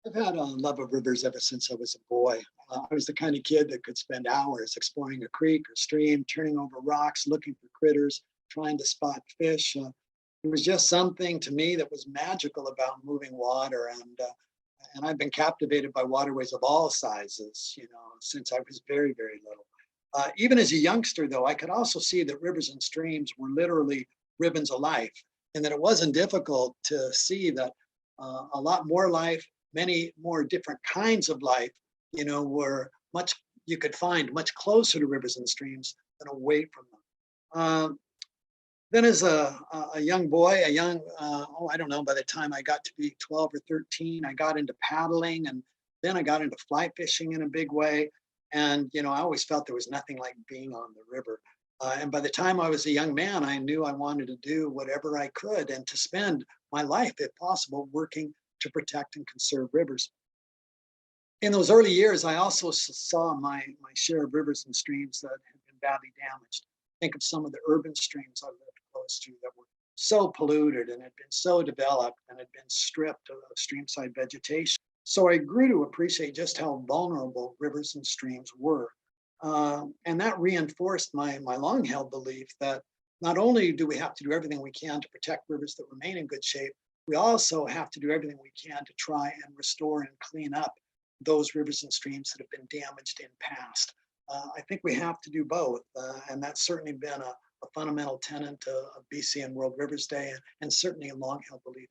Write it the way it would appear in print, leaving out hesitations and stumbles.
I've had a love of rivers ever since I was a boy. I was the kind of kid that could spend hours exploring a creek or stream, turning over rocks, looking for critters, trying to spot fish. It was just something to me that was magical about moving water, and I've been captivated by waterways of all sizes, since I was very, very little. Even as a youngster, though, I could also see that rivers and streams were literally ribbons of life, and that it wasn't difficult to see that a lot more life, many more different kinds of life, were much you could find much closer to rivers and streams than away from them. Then, as a young boy, I don't know, by the time I got to be 12 or 13, I got into paddling, and then I got into fly fishing in a big way. And, I always felt there was nothing like being on the river. And by the time I was a young man, I knew I wanted to do whatever I could and to spend my life, if possible, working to protect and conserve rivers. In those early years, I also saw my share of rivers and streams that had been badly damaged. Think of some of the urban streams I lived close to that were so polluted and had been so developed and had been stripped of streamside vegetation. So I grew to appreciate just how vulnerable rivers and streams were. And that reinforced my long held belief that not only do we have to do everything we can to protect rivers that remain in good shape, we also have to do everything we can to try and restore and clean up those rivers and streams that have been damaged in past. I think we have to do both, and that's certainly been a fundamental tenet of BC and World Rivers Day, and certainly a long held belief